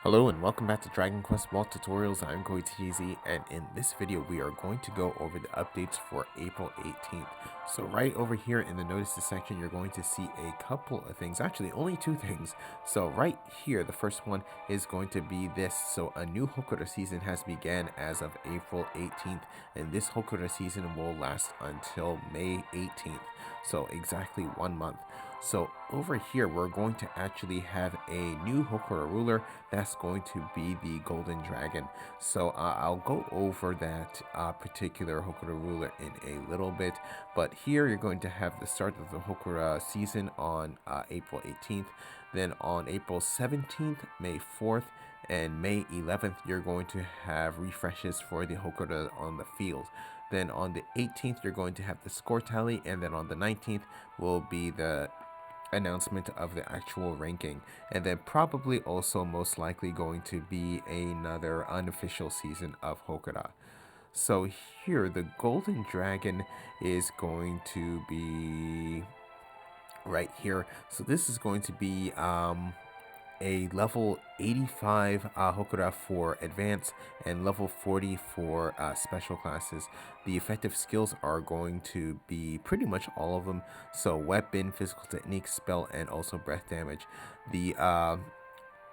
Hello and welcome back to Dragon Quest Vault Tutorials. I'm GoTZ, and in this video we are going to go over the updates for April 18th. So right over here in the notices section you're going to see a couple of things, actually only two things. So right here the first one is going to be this. So a new Hokura season has began as of April 18th, and this Hokura season will last until May 18th. So exactly 1 month. So over here we're going to actually have a new Hokura ruler that's going to be the Golden Dragon. So I'll go over that particular Hokura ruler in a little bit, but here you're going to have the start of the Hokura season on April 18th. Then on April 17th, May 4th, and May 11th, you're going to have refreshes for the Hokura on the field. Then on the 18th, you're going to have the score tally, and then on the 19th will be the announcement of the actual ranking, and then probably also most likely going to be another unofficial season of Hokura. So here the Golden Dragon is going to be right here. So this is going to be a level 85 Hokura for advanced and level 40 for special classes. The effective skills are going to be pretty much all of them. So weapon, physical technique, spell, and also breath damage. The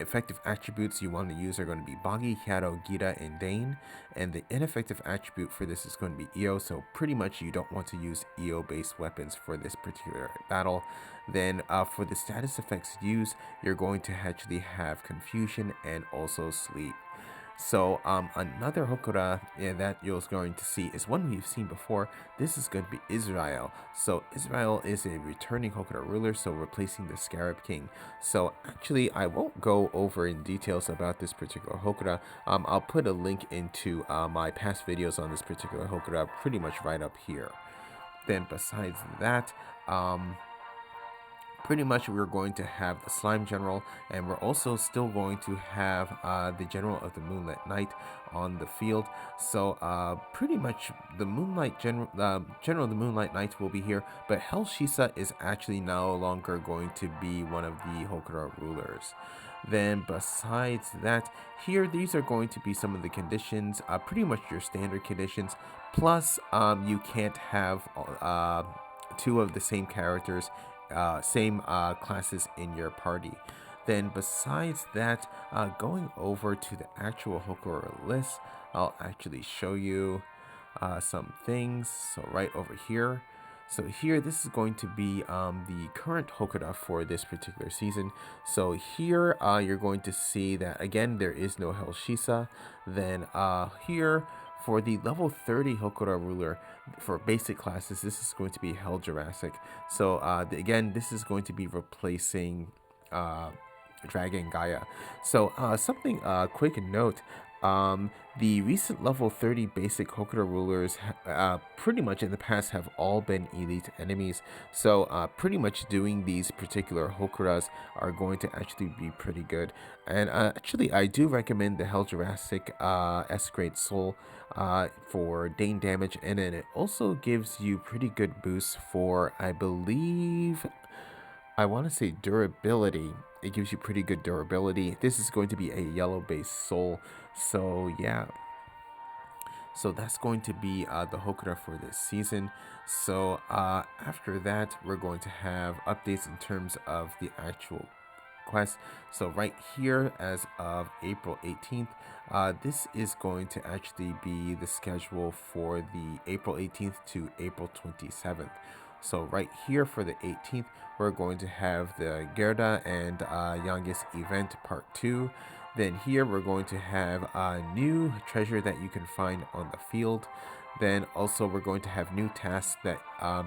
effective attributes you want to use are going to be Bagi, Hyato, Gita, and Dane. And the ineffective attribute for this is going to be EO, so pretty much you don't want to use EO-based weapons for this particular battle. Then for the status effects used, you're going to actually have Confusion and also Sleep. So another Hokura that you're going to see is one we've seen before. This is going to be Israel. So Israel is a returning Hokura ruler, so replacing the Scarab King. So actually I won't go over in details about this particular Hokura. I'll put a link into my past videos on this particular Hokura pretty much right up here. Then besides that, pretty much we're going to have the Slime General, and we're also still going to have the General of the Moonlight Knight on the field. So pretty much the General of the Moonlight Knight will be here, but Hell Shisa is actually no longer going to be one of the Hokura rulers. Then besides that, here these are going to be some of the conditions, pretty much your standard conditions, plus you can't have two of the same characters, same classes in your party. Then besides that, going over to the actual Hokura list, I'll actually show you some things. So right over here. So here, this is going to be the current Hokura for this particular season. So here, you're going to see that, again, there is no Hell Shisa. Then here, for the level 30 Hokura ruler, for basic classes, this is going to be Hell Jurassic. So again, this is going to be replacing Dragon Gaia. So something quick note, the recent level 30 basic Hokura rulers pretty much in the past have all been elite enemies. So pretty much doing these particular Hokuras are going to actually be pretty good. And actually I do recommend the Hell Jurassic S-Grade Soul for Dane damage, and then it also gives you pretty good boosts for, I believe, I want to say durability. It gives you pretty good durability. This is going to be a yellow based soul. So yeah. So that's going to be the Hokura for this season. So after that, we're going to have updates in terms of the actual quest. So right here, as of April 18th, this is going to actually be the schedule for the April 18th to April 27th. So right here for the 18th, we're going to have the Gerda and Yangus event part 2. Then here we're going to have a new treasure that you can find on the field. Then also we're going to have new tasks that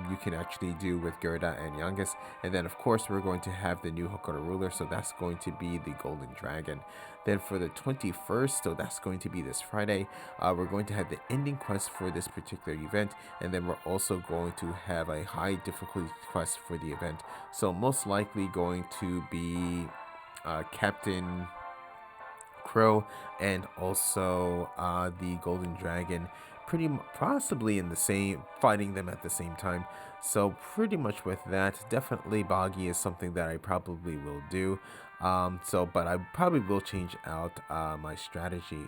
you can actually do with Gerda and Yangus. And then of course we're going to have the new Hokura ruler, so that's going to be the Golden Dragon. Then for the 21st, so that's going to be this Friday, we're going to have the ending quest for this particular event. And then we're also going to have a high difficulty quest for the event. So most likely going to be Captain Crow and also the Golden Dragon, possibly in the same, fighting them at the same time. So pretty much with that, definitely Boggy is something that I probably will do. But I probably will change out my strategy.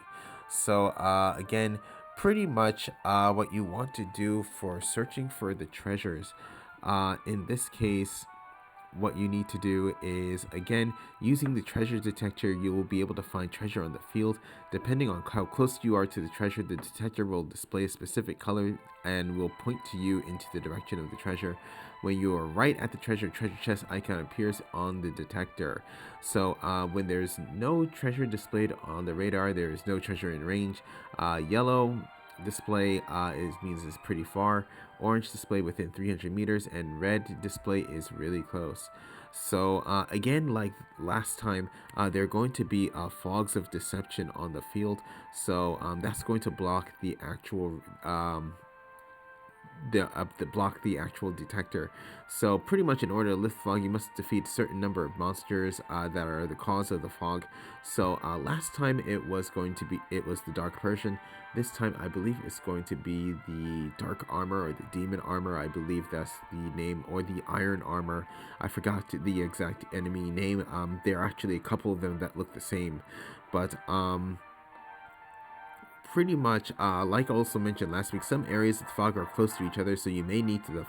So again, pretty much what you want to do for searching for the treasures. In this case, what you need to do is, again, using the treasure detector, you will be able to find treasure on the field. Depending on how close you are to the treasure, the detector will display a specific color and will point to you into the direction of the treasure. When you are right at the treasure chest icon appears on the detector. So when there's no treasure displayed on the radar, there is no treasure in range. Yellow display means it's pretty far, orange display within 300 meters, and red display is really close. So again, like last time, there are going to be fogs of deception on the field. So that's going to block the actual block the actual detector. So pretty much in order to lift fog, you must defeat a certain number of monsters that are the cause of the fog. So last time it was the Dark Persian. This time I believe it's going to be the Dark Armor or the Demon Armor. I believe that's the name, or the Iron Armor. I forgot the exact enemy name. There are actually a couple of them that look the same, but pretty much, like I also mentioned last week, some areas of the fog are close to each other, so you may need to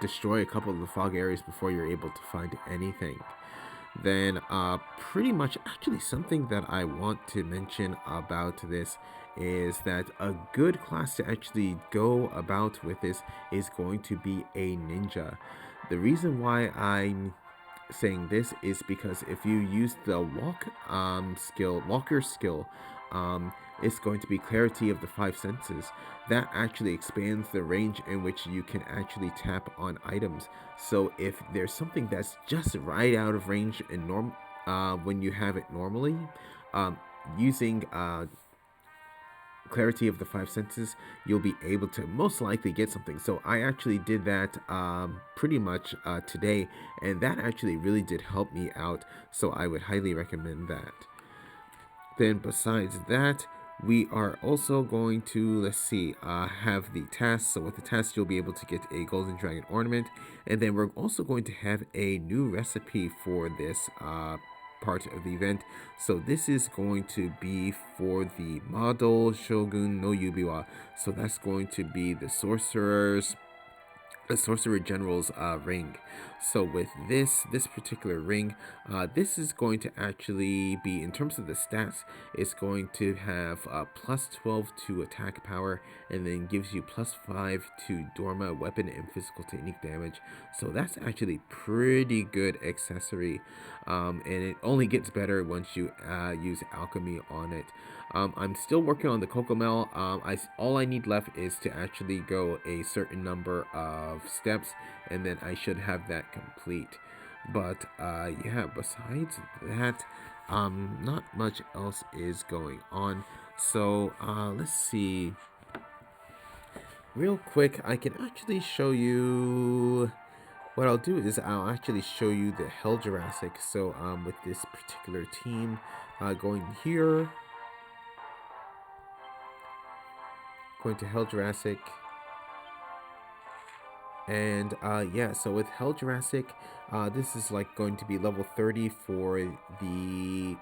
destroy a couple of the fog areas before you're able to find anything. Then, pretty much, actually, something that I want to mention about this is that a good class to actually go about with this is going to be a ninja. The reason why I'm saying this is because if you use the walker skill, it's going to be clarity of the five senses. That actually expands the range in which you can actually tap on items. So if there's something that's just right out of range in when you have it normally, using clarity of the five senses, you'll be able to most likely get something. So I actually did that pretty much today, and that actually really did help me out. So I would highly recommend that. Then besides that, we are also going to, let's see, have the task. So with the task, you'll be able to get a golden dragon ornament, and then we're also going to have a new recipe for this part of the event. So this is going to be for the model Shogun no Yubiwa. So that's going to be the Sorcerer General's ring. So with this particular ring, this is going to actually be, in terms of the stats, it's going to have plus 12 to attack power, and then gives you plus 5 to Dorma weapon and physical technique damage. So that's actually pretty good accessory, and it only gets better once you use alchemy on it. I'm still working on the Cocomel. All I need left is to actually go a certain number of steps, and then I should have that complete. But yeah, besides that, not much else is going on. So let's see. Real quick, I can actually show you. What I'll do is I'll actually show you the Hell Jurassic. So with this particular team, going here. Going to Hell Jurassic, and yeah, so with Hell Jurassic, this is like going to be level 30 for the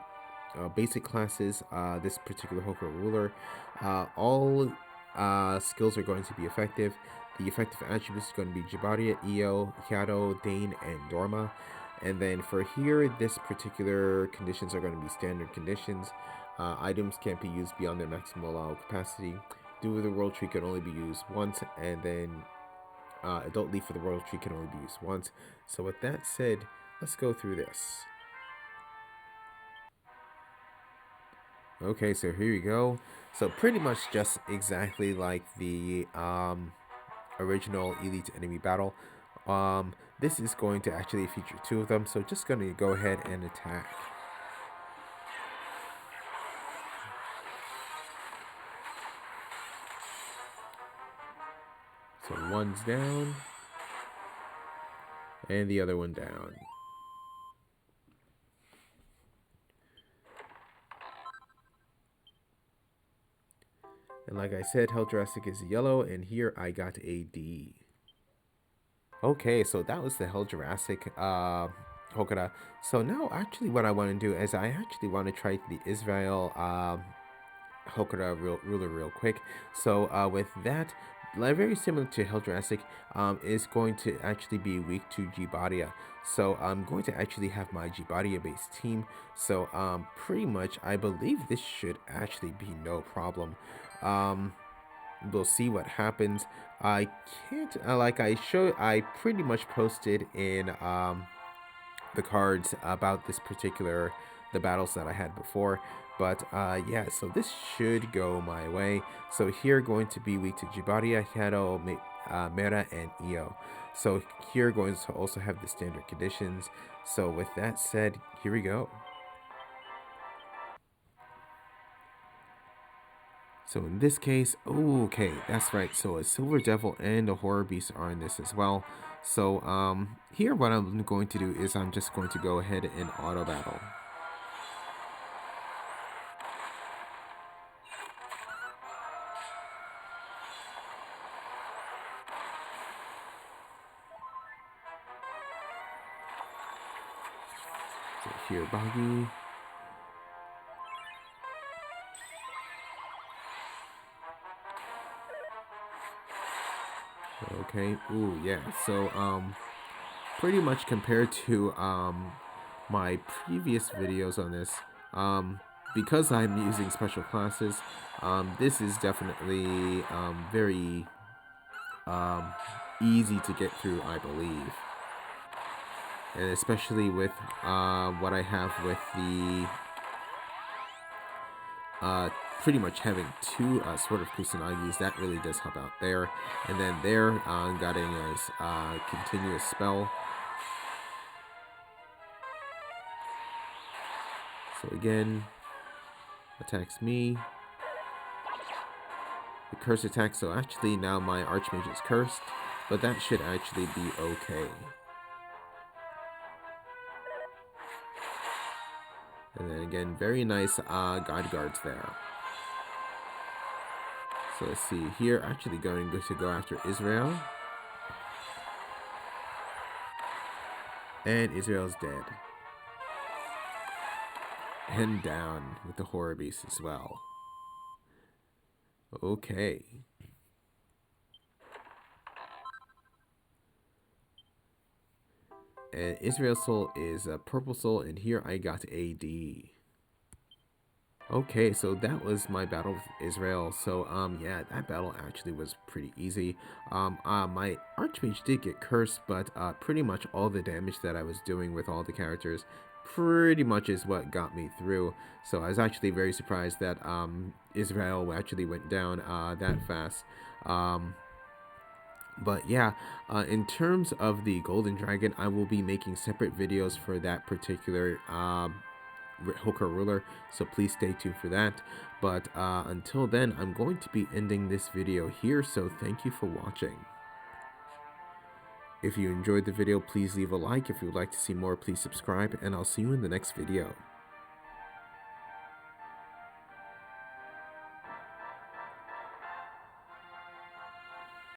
basic classes. This particular Hokuro ruler, all skills are going to be effective. The effective attributes are going to be Jibaria, Io, Hyado, Dane, and Dorma. And then for here, this particular conditions are going to be standard conditions. Items can't be used beyond their maximum allowed capacity. Do the World Tree can only be used once, and then Adult Leaf for the World Tree can only be used once. So with that said, let's go through this. Okay, so here we go. So pretty much just exactly like the original Elite Enemy Battle. This is going to actually feature two of them, so just going to go ahead and attack. So one's down, and the other one down. And like I said, Hell Jurassic is yellow, and here I got a D. Okay, so that was the Hell Jurassic Hokora. So now actually what I want to do is I actually want to try the Israel Hokora ruler real quick. So with that, like very similar to Hell Jurassic, is going to actually be weak to Jibadia. So I'm going to actually have my Jibadia based team. So pretty much I believe this should actually be no problem. Um, we'll see what happens. I can't like I pretty much posted in the cards about this particular the battles that I had before. But yeah, so this should go my way. So here going to be weak to Jibaria, Hero, Mera, and Io. So here going to also have the standard conditions. So with that said, here we go. So in this case, okay, that's right. So a Silver Devil and a Horror Beast are in this as well. So here what I'm going to do is I'm just going to go ahead and auto battle. So here, Boggy. Okay. Ooh, yeah. So pretty much compared to my previous videos on this, because I'm using special classes, this is definitely very easy to get through, I believe. And especially with what I have with the pretty much having two sort of Kusanagi's, that really does help out there. And then there, getting a continuous spell. So again, attacks me. The curse attack, so actually now my Archmage is cursed, but that should actually be okay. And then again, very nice God Guards there. So let's see, here actually going to go after Israel. And Israel's dead. And down with the Horror Beast as well. Okay. And Israel's soul is a purple soul, and here I got AD. Okay, so that was my battle with Israel. So yeah, that battle actually was pretty easy. My Archmage did get cursed, but pretty much all the damage that I was doing with all the characters pretty much is what got me through. So I was actually very surprised that Israel actually went down that fast. But yeah, in terms of the Golden Dragon, I will be making separate videos for that particular Hokora ruler, so please stay tuned for that. But until then, I'm going to be ending this video here, so thank you for watching. If you enjoyed the video, please leave a like. If you would like to see more, please subscribe, and I'll see you in the next video.